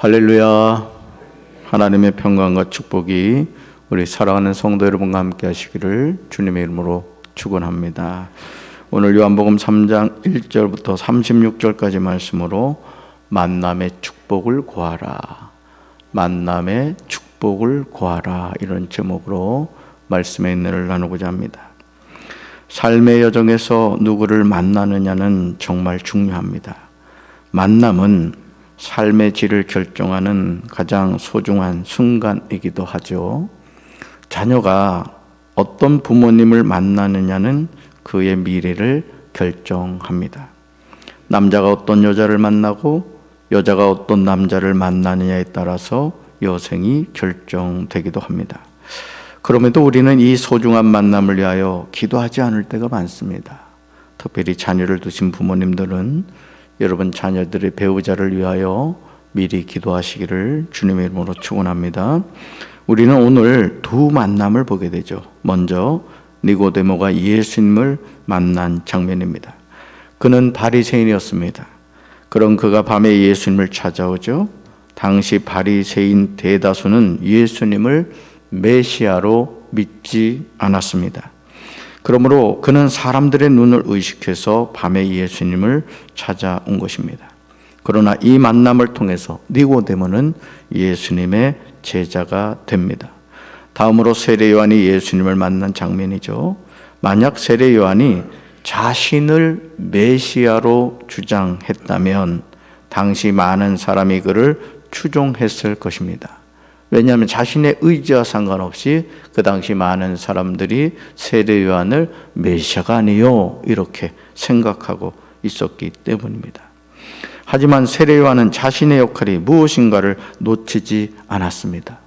할렐루야. 하나님의 평강과 축복이 우리 사랑하는 성도 여러분과 함께 하시기를 주님의 이름으로 축원합니다. 오늘 요한복음 3장 1절부터 36절까지 말씀으로 만남의 축복을 구하라, 만남의 축복을 구하라, 이런 제목으로 말씀의 은혜를 나누고자 합니다. 삶의 여정에서 누구를 만나느냐는 정말 중요합니다. 만남은 삶의 질을 결정하는 가장 소중한 순간이기도 하죠. 자녀가 어떤 부모님을 만나느냐는 그의 미래를 결정합니다. 남자가 어떤 여자를 만나고 여자가 어떤 남자를 만나느냐에 따라서 여생이 결정되기도 합니다. 그럼에도 우리는 이 소중한 만남을 위하여 기도하지 않을 때가 많습니다. 특별히 자녀를 두신 부모님들은 여러분 자녀들의 배우자를 위하여 미리 기도하시기를 주님의 이름으로 축원합니다. 우리는 오늘 두 만남을 보게 되죠. 먼저 니고데모가 예수님을 만난 장면입니다. 그는 바리새인이었습니다. 그런 그가 밤에 예수님을 찾아오죠. 당시 바리새인 대다수는 예수님을 메시아로 믿지 않았습니다. 그러므로 그는 사람들의 눈을 의식해서 밤에 예수님을 찾아온 것입니다. 그러나 이 만남을 통해서 니고데모는 예수님의 제자가 됩니다. 다음으로 세례 요한이 예수님을 만난 장면이죠. 만약 세례 요한이 자신을 메시아로 주장했다면 당시 많은 사람이 그를 추종했을 것입니다. 왜냐하면 자신의 의지와 상관없이 그 당시 많은 사람들이 세례 요한을 메시아가 아니요 이렇게 생각하고 있었기 때문입니다. 하지만 세례 요한은 자신의 역할이 무엇인가를 놓치지 않았습니다.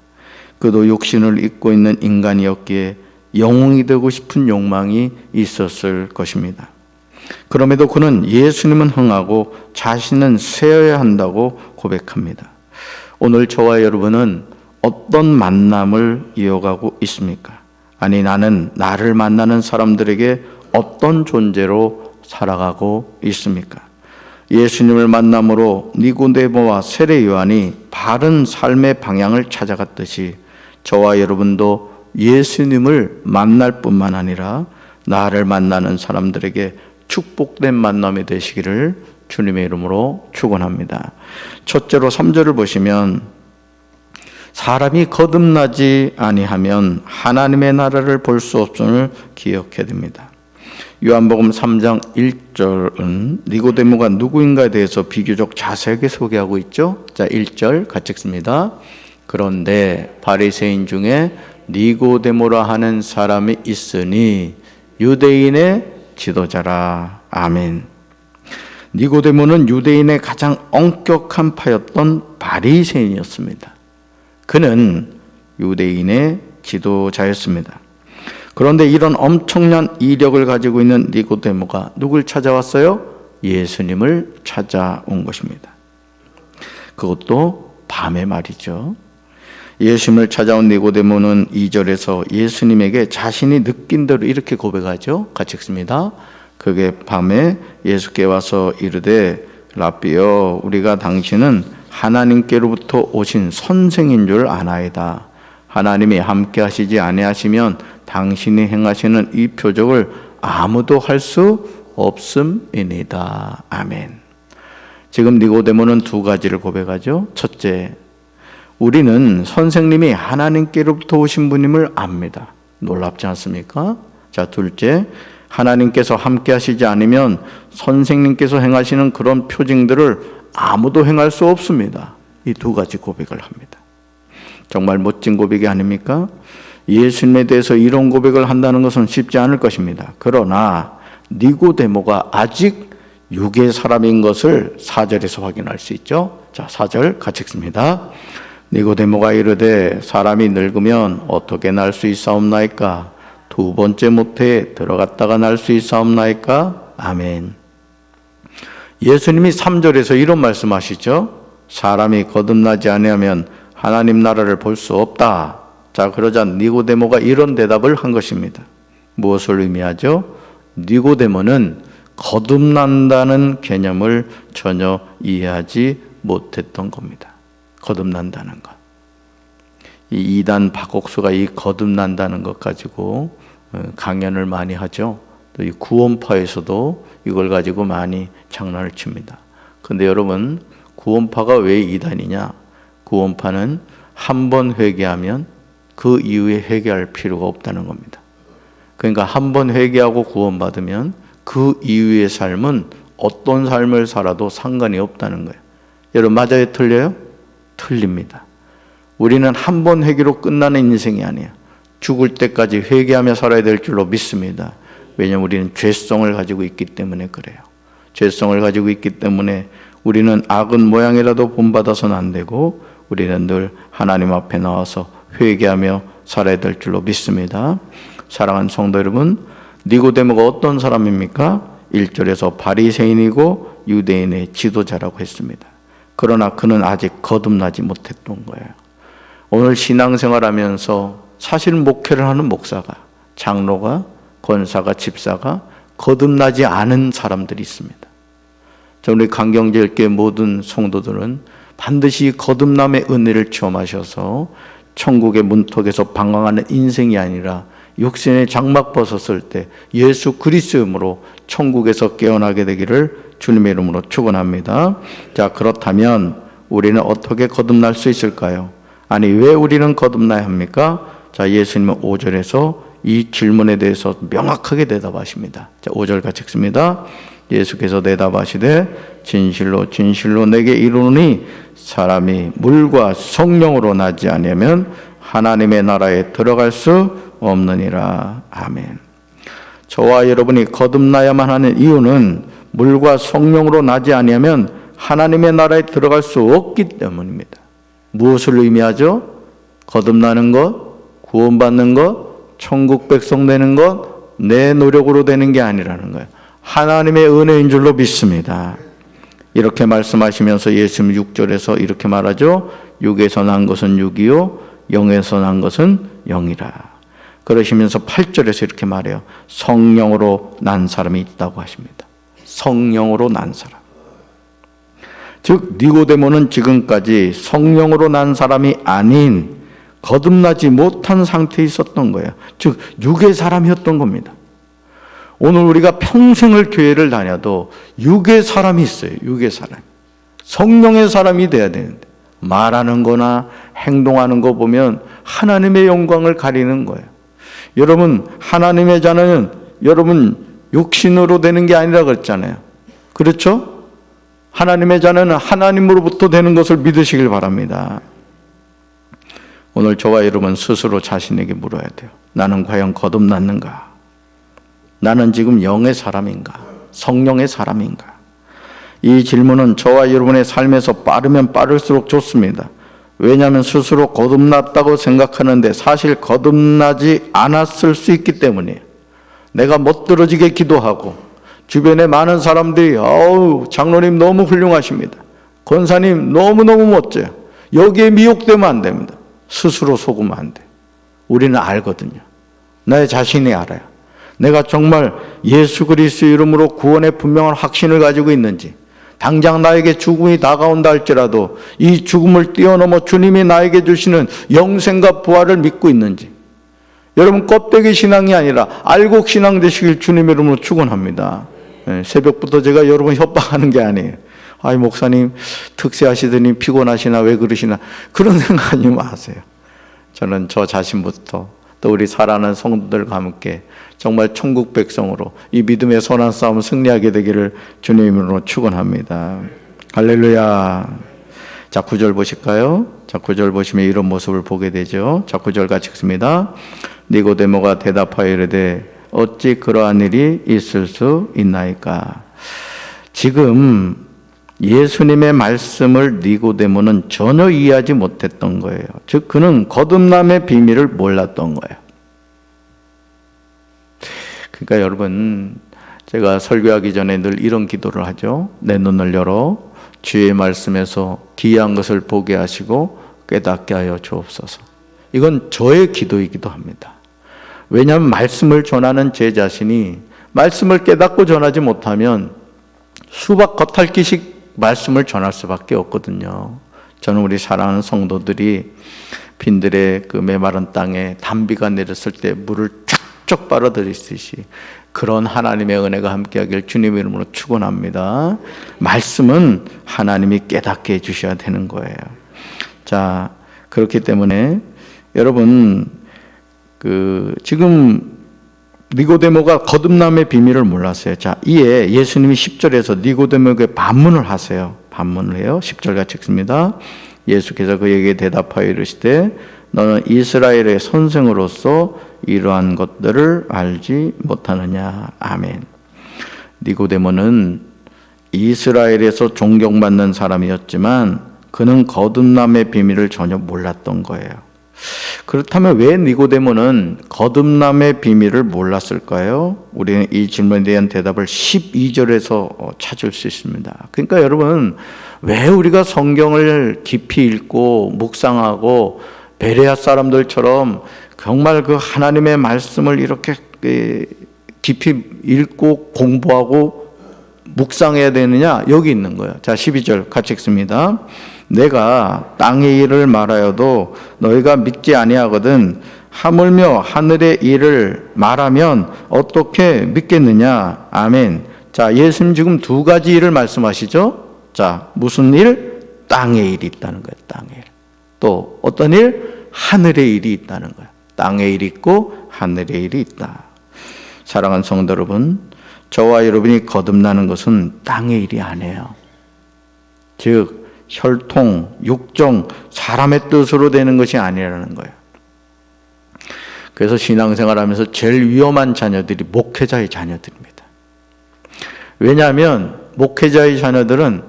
그도 육신을 입고 있는 인간이었기에 영웅이 되고 싶은 욕망이 있었을 것입니다. 그럼에도 그는 예수님은 흥하고 자신은 세어야 한다고 고백합니다. 오늘 저와 여러분은 어떤 만남을 이어가고 있습니까? 아니, 나는 나를 만나는 사람들에게 어떤 존재로 살아가고 있습니까? 예수님을 만남으로 니고데모와 세례 요한이 바른 삶의 방향을 찾아갔듯이 저와 여러분도 예수님을 만날 뿐만 아니라 나를 만나는 사람들에게 축복된 만남이 되시기를 주님의 이름으로 축원합니다. 첫째로 3절을 보시면 사람이 거듭나지 아니하면 하나님의 나라를 볼 수 없음을 기억해야 됩니다. 요한복음 3장 1절은 니고데모가 누구인가에 대해서 비교적 자세하게 소개하고 있죠. 자, 1절 같이 읽습니다. 그런데 바리새인 중에 니고데모라 하는 사람이 있으니 유대인의 지도자라. 아멘. 니고데모는 유대인의 가장 엄격한 파였던 바리새인이었습니다. 그는 유대인의 지도자였습니다. 그런데 이런 엄청난 이력을 가지고 있는 니고데모가 누굴 찾아왔어요? 예수님을 찾아온 것입니다. 그것도 밤에 말이죠. 예수님을 찾아온 니고데모는 2절에서 예수님에게 자신이 느낀 대로 이렇게 고백하죠. 같이 읽습니다. 그게 밤에 예수께 와서 이르되 라삐여, 우리가 당신은 하나님께로부터 오신 선생인 줄 아나이다. 하나님이 함께 하시지 아니하시면 당신이 행하시는 이 표적을 아무도 할 수 없음이니다. 아멘. 지금 니고데모는 두 가지를 고백하죠. 첫째, 우리는 선생님이 하나님께로부터 오신 분임을 압니다. 놀랍지 않습니까? 자, 둘째, 하나님께서 함께 하시지 않으면 선생님께서 행하시는 그런 표징들을 아무도 행할 수 없습니다. 이 두 가지 고백을 합니다. 정말 멋진 고백이 아닙니까? 예수님에 대해서 이런 고백을 한다는 것은 쉽지 않을 것입니다. 그러나 니고데모가 아직 육의 사람인 것을 4절에서 확인할 수 있죠. 자, 4절 같이 읽습니다. 니고데모가 이르되 사람이 늙으면 어떻게 날 수 있사옵나이까? 두 번째 모태에 들어갔다가 날 수 있사옵나이까? 아멘. 예수님이 3절에서 이런 말씀하시죠. 사람이 거듭나지 아니하면 하나님 나라를 볼 수 없다. 자, 그러자 니고데모가 이런 대답을 한 것입니다. 무엇을 의미하죠? 니고데모는 거듭난다는 개념을 전혀 이해하지 못했던 겁니다. 거듭난다는 것. 이 이단 박옥수가 이 거듭난다는 것 가지고 강연을 많이 하죠. 또 이 구원파에서도 이걸 가지고 많이 장난을 칩니다. 근데 여러분, 구원파가 왜 이단이냐? 구원파는 한 번 회개하면 그 이후에 회개할 필요가 없다는 겁니다. 그러니까 한 번 회개하고 구원받으면 그 이후의 삶은 어떤 삶을 살아도 상관이 없다는 거예요. 여러분, 맞아요? 틀려요? 틀립니다. 우리는 한 번 회개로 끝나는 인생이 아니에요. 죽을 때까지 회개하며 살아야 될 줄로 믿습니다. 왜냐하면 우리는 죄성을 가지고 있기 때문에 그래요. 죄성을 가지고 있기 때문에 우리는 악은 모양이라도 본받아서는 안 되고 우리는 늘 하나님 앞에 나와서 회개하며 살아야 될 줄로 믿습니다. 사랑하는 성도 여러분, 니고데모가 어떤 사람입니까? 1절에서 바리새인이고 유대인의 지도자라고 했습니다. 그러나 그는 아직 거듭나지 못했던 거예요. 오늘 신앙생활하면서 사실 목회를 하는 목사가, 장로가, 권사가, 집사가 거듭나지 않은 사람들이 있습니다. 우리 강경제일교회 모든 성도들은 반드시 거듭남의 은혜를 체험하셔서 천국의 문턱에서 방황하는 인생이 아니라 육신의 장막 벗었을 때 예수 그리스도의 이름으로 천국에서 깨어나게 되기를 주님의 이름으로 축원합니다. 자, 그렇다면 우리는 어떻게 거듭날 수 있을까요? 아니, 왜 우리는 거듭나야 합니까? 자, 예수님은 5절에서 이 질문에 대해서 명확하게 대답하십니다. 자, 5절 같이 읽습니다. 예수께서 대답하시되 진실로 진실로 내게 이르노니 사람이 물과 성령으로 나지 아니하면 하나님의 나라에 들어갈 수 없느니라. 아멘. 저와 여러분이 거듭나야만 하는 이유는 물과 성령으로 나지 아니하면 하나님의 나라에 들어갈 수 없기 때문입니다. 무엇을 의미하죠? 거듭나는 것, 구원받는 것, 천국 백성 되는 것 내 노력으로 되는 게 아니라는 거예요. 하나님의 은혜인 줄로 믿습니다. 이렇게 말씀하시면서 예수님 6절에서 이렇게 말하죠. 육에서 난 것은 육이요 영에서 난 것은 영이라. 그러시면서 8절에서 이렇게 말해요. 성령으로 난 사람이 있다고 하십니다. 성령으로 난 사람. 즉 니고데모는 지금까지 성령으로 난 사람이 아닌 거듭나지 못한 상태에 있었던 거예요. 즉 육의 사람이었던 겁니다. 오늘 우리가 평생을 교회를 다녀도 육의 사람이 있어요. 육의 사람. 성령의 사람이 돼야 되는데 말하는 거나 행동하는 거 보면 하나님의 영광을 가리는 거예요. 여러분, 하나님의 자녀는 여러분 육신으로 되는 게 아니라 그랬잖아요. 그렇죠? 하나님의 자녀는 하나님으로부터 되는 것을 믿으시길 바랍니다. 오늘 저와 여러분 스스로 자신에게 물어야 돼요. 나는 과연 거듭났는가? 나는 지금 영의 사람인가? 성령의 사람인가? 이 질문은 저와 여러분의 삶에서 빠르면 빠를수록 좋습니다. 왜냐하면 스스로 거듭났다고 생각하는데 사실 거듭나지 않았을 수 있기 때문이에요. 내가 멋들어지게 기도하고 주변에 많은 사람들이 장로님 너무 훌륭하십니다. 권사님 너무너무 멋져요. 여기에 미혹되면 안 됩니다. 스스로 속으면 안 돼요. 우리는 알거든요. 나의 자신이 알아요. 내가 정말 예수 그리스도 이름으로 구원의 분명한 확신을 가지고 있는지, 당장 나에게 죽음이 다가온다 할지라도 이 죽음을 뛰어넘어 주님이 나에게 주시는 영생과 부활을 믿고 있는지, 여러분 껍데기 신앙이 아니라 알곡 신앙 되시길 주님의 이름으로 축원합니다. 새벽부터 제가 여러분 협박하는 게 아니에요. 아이 목사님 특세하시더니 피곤하시나 왜 그러시나 그런 생각하지 마세요. 저는 저 자신부터 또 우리 사랑하는 성도들과 함께 정말 천국 백성으로 이 믿음의 선한 싸움 승리하게 되기를 주님으로 축원합니다. 할렐루야. 자, 9절 보실까요? 자, 9절 보시면 이런 모습을 보게 되죠. 자, 9절 같이 읽습니다. 니고데모가 대답하여 이르되 어찌 그러한 일이 있을 수 있나이까. 지금 예수님의 말씀을 니고데모는 전혀 이해하지 못했던 거예요. 즉 그는 거듭남의 비밀을 몰랐던 거예요. 그러니까 여러분, 제가 설교하기 전에 늘 이런 기도를 하죠. 내 눈을 열어 주의 말씀에서 기이한 것을 보게 하시고 깨닫게 하여 주옵소서. 이건 저의 기도이기도 합니다. 왜냐하면 말씀을 전하는 제 자신이 말씀을 깨닫고 전하지 못하면 수박 겉핥기식 말씀을 전할 수밖에 없거든요. 저는 우리 사랑하는 성도들이 빈들의 그 메마른 땅에 단비가 내렸을 때 물을 쫙쫙 빨아들이듯이 그런 하나님의 은혜가 함께하길 주님의 이름으로 축원합니다. 말씀은 하나님이 깨닫게 해주셔야 되는 거예요. 자, 그렇기 때문에 여러분 지금 니고데모가 거듭남의 비밀을 몰랐어요. 자, 이에 예수님이 10절에서 니고데모에게 반문을 하세요. 반문을 해요. 10절 같이 읽습니다. 예수께서 그에게 대답하여 이르시되 너는 이스라엘의 선생으로서 이러한 것들을 알지 못하느냐. 아멘. 니고데모는 이스라엘에서 존경받는 사람이었지만 그는 거듭남의 비밀을 전혀 몰랐던 거예요. 그렇다면 왜 니고데모는 거듭남의 비밀을 몰랐을까요? 우리는 이 질문에 대한 대답을 12절에서 찾을 수 있습니다. 그러니까 여러분, 왜 우리가 성경을 깊이 읽고 묵상하고 베레아 사람들처럼 정말 그 하나님의 말씀을 이렇게 깊이 읽고 공부하고 묵상해야 되느냐? 여기 있는 거예요. 자, 12절 같이 읽습니다. 내가 땅의 일을 말하여도 너희가 믿지 아니하거든 하물며 하늘의 일을 말하면 어떻게 믿겠느냐. 아멘. 자, 예수님 지금 두 가지 일을 말씀하시죠. 자, 무슨 일? 땅의 일이 있다는 거예요. 땅의 일. 또 어떤 일? 하늘의 일이 있다는 거예요. 땅의 일이 있고 하늘의 일이 있다. 사랑하는 성도 여러분, 저와 여러분이 거듭나는 것은 땅의 일이 아니에요. 즉 혈통, 육정, 사람의 뜻으로 되는 것이 아니라는 거예요. 그래서 신앙생활하면서 제일 위험한 자녀들이 목회자의 자녀들입니다. 왜냐하면 목회자의 자녀들은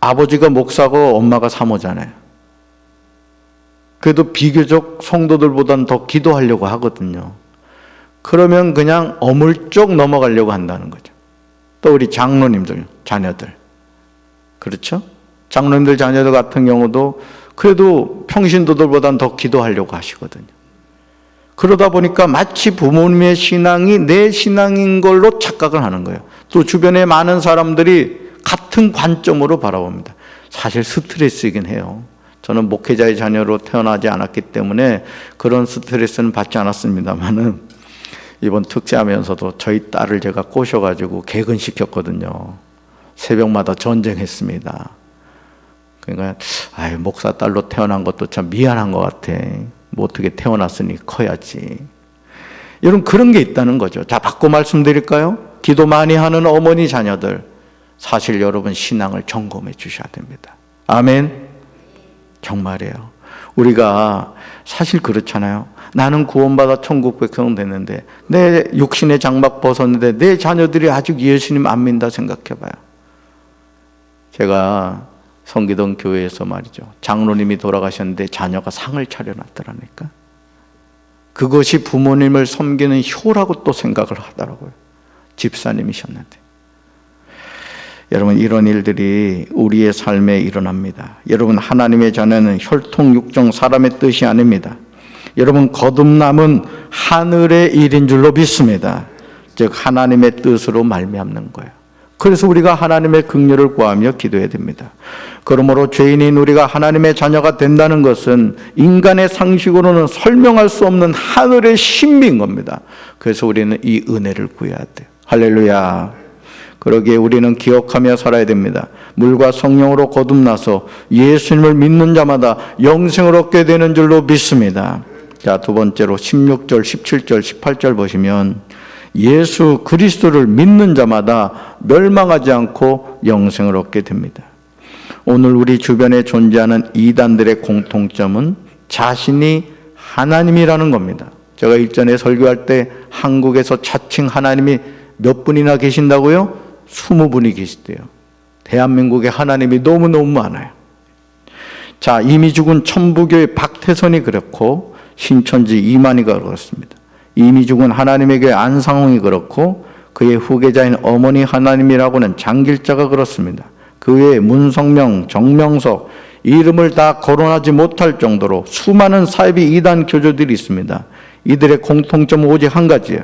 아버지가 목사고 엄마가 사모잖아요. 그래도 비교적 성도들보다는 더 기도하려고 하거든요. 그러면 그냥 어물쩍 넘어가려고 한다는 거죠. 또 우리 장로님들, 자녀들. 그렇죠? 장로님들 자녀들 같은 경우도 그래도 평신도들보다는 더 기도하려고 하시거든요. 그러다 보니까 마치 부모님의 신앙이 내 신앙인 걸로 착각을 하는 거예요. 또 주변에 많은 사람들이 같은 관점으로 바라봅니다. 사실 스트레스이긴 해요. 저는 목회자의 자녀로 태어나지 않았기 때문에 그런 스트레스는 받지 않았습니다만은 이번 특세하면서도 저희 딸을 제가 꼬셔가지고 개근시켰거든요. 새벽마다 전쟁했습니다. 그러니까 목사 딸로 태어난 것도 참 미안한 것 같아. 뭐 어떻게 태어났으니 커야지. 여러분 그런 게 있다는 거죠. 자, 바꿔 말씀드릴까요? 기도 많이 하는 어머니 자녀들, 사실 여러분 신앙을 점검해 주셔야 됩니다. 아멘. 정말이에요. 우리가 사실 그렇잖아요. 나는 구원받아 천국 백성 됐는데 내 육신의 장막 벗었는데 내 자녀들이 아직 예수님 안 믿는다 생각해봐요. 제가 성기동 교회에서 말이죠, 장로님이 돌아가셨는데 자녀가 상을 차려놨더라니까. 그것이 부모님을 섬기는 효라고 또 생각을 하더라고요. 집사님이셨는데. 여러분 이런 일들이 우리의 삶에 일어납니다. 여러분 하나님의 자녀는 혈통 육정 사람의 뜻이 아닙니다. 여러분 거듭남은 하늘의 일인 줄로 믿습니다. 즉 하나님의 뜻으로 말미암는 거예요. 그래서 우리가 하나님의 긍휼을 구하며 기도해야 됩니다. 그러므로 죄인인 우리가 하나님의 자녀가 된다는 것은 인간의 상식으로는 설명할 수 없는 하늘의 신비인 겁니다. 그래서 우리는 이 은혜를 구해야 돼요. 할렐루야. 그러기에 우리는 기억하며 살아야 됩니다. 물과 성령으로 거듭나서 예수님을 믿는 자마다 영생을 얻게 되는 줄로 믿습니다. 자, 두 번째로 16절, 17절, 18절 보시면 예수 그리스도를 믿는 자마다 멸망하지 않고 영생을 얻게 됩니다. 오늘 우리 주변에 존재하는 이단들의 공통점은 자신이 하나님이라는 겁니다. 제가 일전에 설교할 때 한국에서 자칭 하나님이 몇 분이나 계신다고요? 20분이 계시대요. 대한민국에 하나님이 너무너무 많아요. 자, 이미 죽은 천부교의 박태선이 그렇고 신천지 이만희가 그렇습니다. 이미 죽은 하나님의 교회 안상홍이 그렇고 그의 후계자인 어머니 하나님이라고는 장길자가 그렇습니다. 그 외에 문성명, 정명석, 이름을 다 거론하지 못할 정도로 수많은 사이비 이단 교주들이 있습니다. 이들의 공통점은 오직 한 가지예요.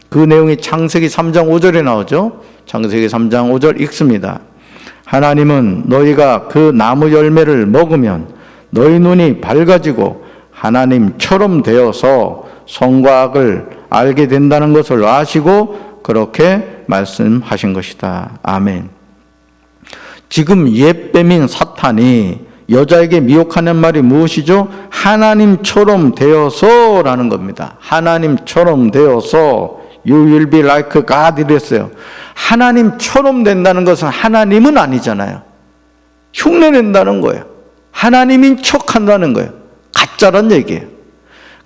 그 내용이 창세기 3장 5절에 나오죠. 창세기 3장 5절 읽습니다. 하나님은 너희가 그 나무 열매를 먹으면 너희 눈이 밝아지고 하나님처럼 되어서 선과 악을 알게 된다는 것을 아시고 그렇게 말씀하신 것이다. 아멘. 지금 옛뱀인 사탄이 여자에게 미혹하는 말이 무엇이죠? 하나님처럼 되어서 라는 겁니다. 하나님처럼 되어서 You will be like God 이랬어요. 하나님처럼 된다는 것은 하나님은 아니잖아요. 흉내낸다는 거예요. 하나님인 척한다는 거예요. 가짜란 얘기예요.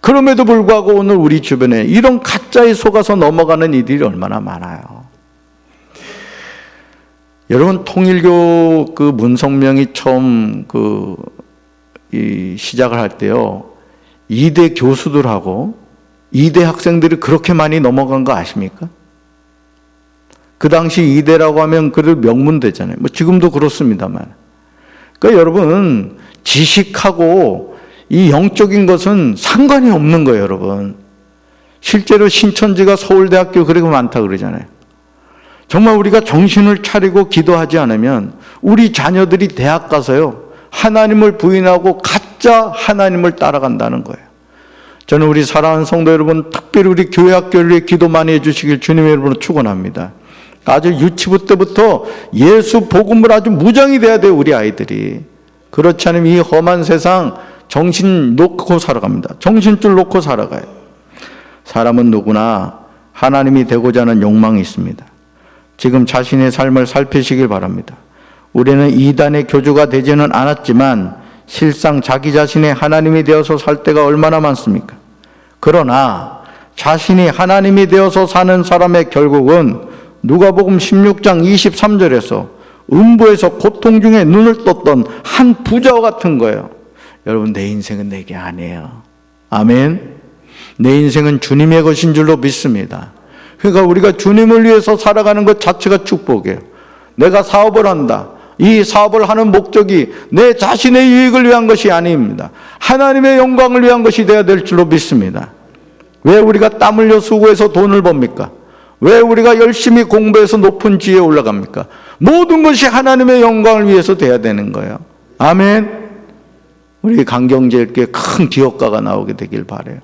그럼에도 불구하고 오늘 우리 주변에 이런 가짜에 속아서 넘어가는 이들이 얼마나 많아요. 여러분, 통일교 그 문성명이 처음 시작을 할 때요, 이대 교수들하고 이대 학생들이 그렇게 많이 넘어간 거 아십니까? 그 당시 이대라고 하면 그래도 명문대잖아요. 뭐 지금도 그렇습니다만. 그러니까 여러분, 지식하고 이 영적인 것은 상관이 없는 거예요, 여러분. 실제로 신천지가 서울대학교 그렇게 많다 그러잖아요. 정말 우리가 정신을 차리고 기도하지 않으면 우리 자녀들이 대학 가서요, 하나님을 부인하고 가짜 하나님을 따라간다는 거예요. 저는 우리 사랑하는 성도 여러분, 특별히 우리 교회 학교를 위해 기도 많이 해주시길 주님의 이름으로 축원합니다. 아주 유치부 때부터 예수 복음을 아주 무장이 돼야 돼요, 우리 아이들이. 그렇지 않으면 이 험한 세상 정신 놓고 살아갑니다. 정신줄 놓고 살아가요. 사람은 누구나 하나님이 되고자 하는 욕망이 있습니다. 지금 자신의 삶을 살피시길 바랍니다. 우리는 이단의 교주가 되지는 않았지만 실상 자기 자신의 하나님이 되어서 살 때가 얼마나 많습니까? 그러나 자신이 하나님이 되어서 사는 사람의 결국은 누가복음 16장 23절에서 음부에서 고통 중에 눈을 떴던 한 부자와 같은 거예요. 여러분, 내 인생은 내게 아니에요. 아멘. 내 인생은 주님의 것인 줄로 믿습니다. 그러니까 우리가 주님을 위해서 살아가는 것 자체가 축복이에요. 내가 사업을 한다. 이 사업을 하는 목적이 내 자신의 유익을 위한 것이 아닙니다. 하나님의 영광을 위한 것이 되어야 될 줄로 믿습니다. 왜 우리가 땀 흘려 수고해서 돈을 법니까? 왜 우리가 열심히 공부해서 높은 지위에 올라갑니까? 모든 것이 하나님의 영광을 위해서 돼야 되는 거예요. 아멘. 우리 강경제일교회 큰 기업가가 나오게 되길 바라요.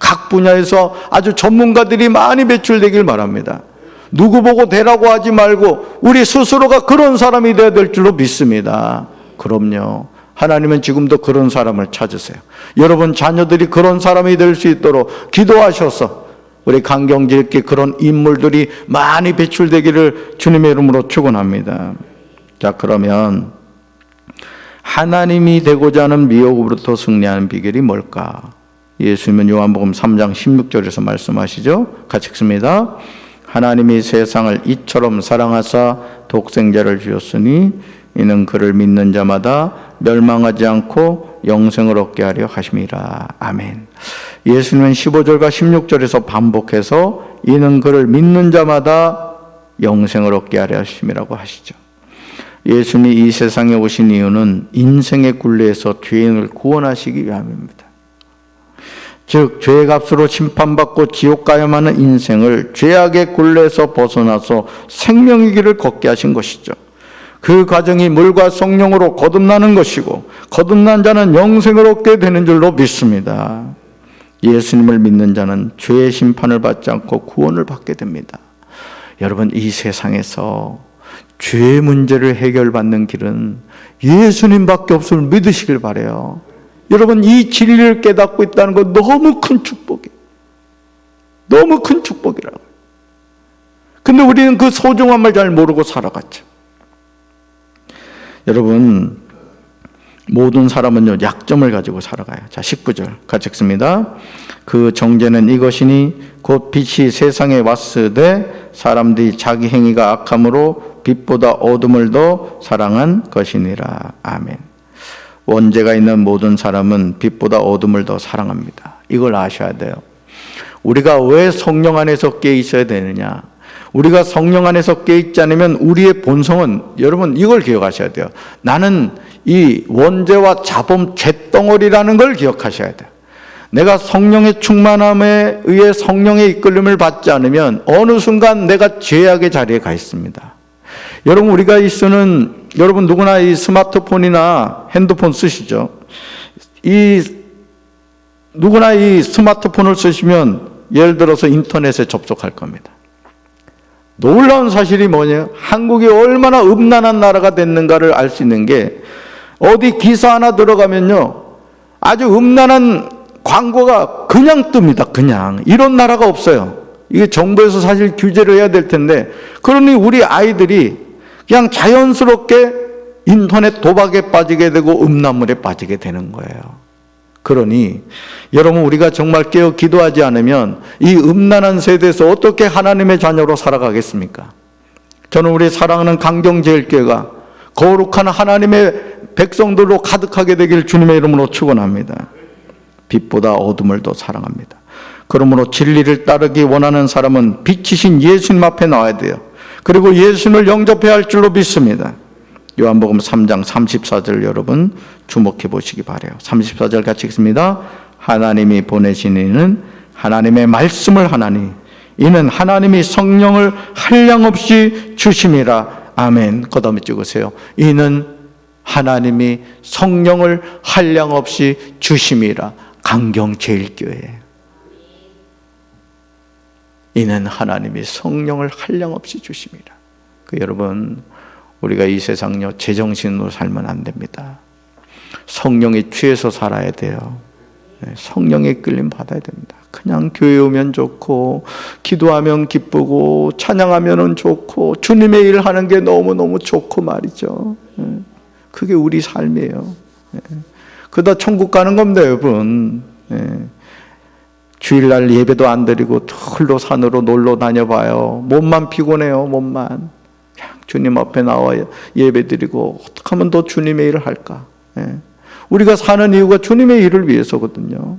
각 분야에서 아주 전문가들이 많이 배출되길 바랍니다. 누구 보고 되라고 하지 말고 우리 스스로가 그런 사람이 되어야 될 줄로 믿습니다. 그럼요. 하나님은 지금도 그런 사람을 찾으세요. 여러분 자녀들이 그런 사람이 될 수 있도록 기도하셔서 우리 강경제일교회 그런 인물들이 많이 배출되기를 주님의 이름으로 축원합니다. 자, 그러면 하나님이 되고자 하는 미혹으로부터 승리하는 비결이 뭘까? 예수님은 요한복음 3장 16절에서 말씀하시죠. 같이 읽습니다. 하나님이 세상을 이처럼 사랑하사 독생자를 주셨으니 이는 그를 믿는 자마다 멸망하지 않고 영생을 얻게 하려 하심이라. 아멘. 예수님은 15절과 16절에서 반복해서 이는 그를 믿는 자마다 영생을 얻게 하려 하심이라고 하시죠. 예수님이 이 세상에 오신 이유는 인생의 굴레에서 죄인을 구원하시기 위함입니다. 즉 죄의 값으로 심판받고 지옥 가야만 하는 인생을 죄악의 굴레에서 벗어나서 생명의 길을 걷게 하신 것이죠. 그 과정이 물과 성령으로 거듭나는 것이고 거듭난 자는 영생을 얻게 되는 줄로 믿습니다. 예수님을 믿는 자는 죄의 심판을 받지 않고 구원을 받게 됩니다. 여러분, 이 세상에서 죄의 문제를 해결받는 길은 예수님밖에 없음을 믿으시길 바라요. 여러분, 이 진리를 깨닫고 있다는 건 너무 큰 축복이에요. 너무 큰 축복이라고요. 근데 우리는 그 소중함을 잘 모르고 살아갔죠. 여러분, 모든 사람은요, 약점을 가지고 살아가요. 자, 19절 같이 읽습니다. 그 정죄는 이것이니 곧 빛이 세상에 왔으되 사람들이 자기 행위가 악함으로 빛보다 어둠을 더 사랑한 것이니라. 아멘. 원죄가 있는 모든 사람은 빛보다 어둠을 더 사랑합니다. 이걸 아셔야 돼요. 우리가 왜 성령 안에서 깨 있어야 되느냐? 우리가 성령 안에서 깨 있지 않으면 우리의 본성은, 여러분 이걸 기억하셔야 돼요. 나는 이 원죄와 자범 죄덩어리라는 걸 기억하셔야 돼요. 내가 성령의 충만함에 의해 성령의 이끌림을 받지 않으면 어느 순간 내가 죄악의 자리에 가 있습니다. 여러분, 우리가 쓰는, 여러분 누구나 이 스마트폰이나 핸드폰 쓰시죠? 누구나 이 스마트폰을 쓰시면 예를 들어서 인터넷에 접속할 겁니다. 놀라운 사실이 뭐냐? 한국이 얼마나 음란한 나라가 됐는가를 알 수 있는 게, 어디 기사 하나 들어가면요, 아주 음란한 광고가 그냥 뜹니다. 그냥. 이런 나라가 없어요. 이게 정부에서 사실 규제를 해야 될 텐데, 그러니 우리 아이들이 그냥 자연스럽게 인터넷 도박에 빠지게 되고 음란물에 빠지게 되는 거예요. 그러니 여러분, 우리가 정말 깨어 기도하지 않으면 이 음란한 세대에서 어떻게 하나님의 자녀로 살아가겠습니까? 저는 우리 사랑하는 강경제일교회가 거룩한 하나님의 백성들로 가득하게 되길 주님의 이름으로 축원합니다. 빛보다 어둠을 더 사랑합니다. 그러므로 진리를 따르기 원하는 사람은 빛이신 예수님 앞에 나와야 돼요. 그리고 예수님을 영접해야 할 줄로 믿습니다. 요한복음 3장 34절 여러분 주목해 보시기 바라요. 34절 같이 읽습니다. 하나님이 보내신 이는 하나님의 말씀을 하나니 이는 하나님이 성령을 한량없이 주심이라. 아멘. 그 다음에 찍으세요. 이는 하나님이 성령을 한량없이 주심이라. 강경제일교회. 이는 하나님이 성령을 한량없이 주심이라. 여러분, 우리가 이 세상요 제정신으로 살면 안 됩니다. 성령에 취해서 살아야 돼요. 성령의 끌림 받아야 됩니다. 그냥 교회 오면 좋고, 기도하면 기쁘고, 찬양하면 좋고, 주님의 일 하는 게 너무너무 좋고 말이죠. 그게 우리 삶이에요. 그러다 천국 가는 겁니다, 여러분. 주일날 예배도 안 드리고 홀로 산으로 놀러 다녀봐요. 몸만 피곤해요, 몸만. 그냥 주님 앞에 나와 예배 드리고 어떻게 하면 더 주님의 일을 할까? 우리가 사는 이유가 주님의 일을 위해서거든요.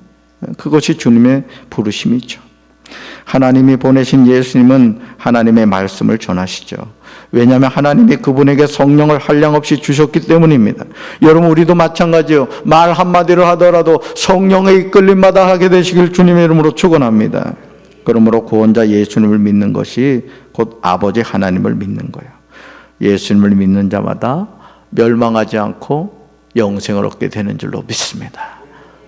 그것이 주님의 부르심이죠. 하나님이 보내신 예수님은 하나님의 말씀을 전하시죠. 왜냐하면 하나님이 그분에게 성령을 한량없이 주셨기 때문입니다. 여러분, 우리도 마찬가지요. 말 한마디를 하더라도 성령의 이끌림마다 하게 되시길 주님의 이름으로 축원합니다. 그러므로 구원자 예수님을 믿는 것이 곧 아버지 하나님을 믿는 거예요. 예수님을 믿는 자마다 멸망하지 않고 영생을 얻게 되는 줄로 믿습니다.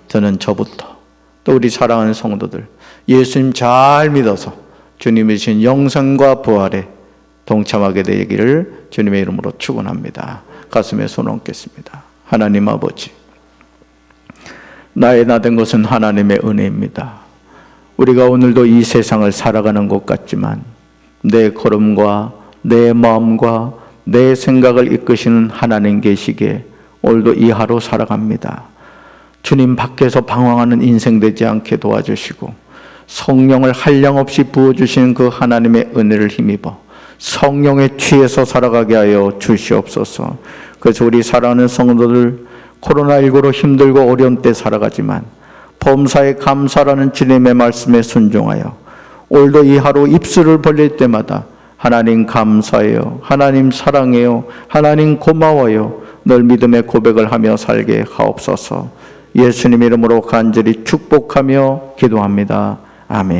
저는 저부터 또 우리 사랑하는 성도들 예수님 잘 믿어서 주님이 주신 영생과 부활에 동참하게 되기를 주님의 이름으로 축원합니다. 가슴에 손 얹겠습니다. 하나님 아버지, 나의 나 된 것은 하나님의 은혜입니다. 우리가 오늘도 이 세상을 살아가는 것 같지만 내 걸음과 내 마음과 내 생각을 이끄시는 하나님 계시기에 오늘도 이 하루 살아갑니다. 주님 밖에서 방황하는 인생 되지 않게 도와주시고 성령을 한량없이 부어주시는 그 하나님의 은혜를 힘입어 성령에 취해서 살아가게 하여 주시옵소서. 그래서 우리 사랑하는 성도들 코로나19로 힘들고 어려운 때 살아가지만 범사에 감사라는 주님의 말씀에 순종하여 오늘도 이 하루 입술을 벌릴 때마다 하나님 감사해요, 하나님 사랑해요, 하나님 고마워요, 늘 믿음의 고백을 하며 살게 하옵소서. 예수님 이름으로 간절히 축복하며 기도합니다. 아멘.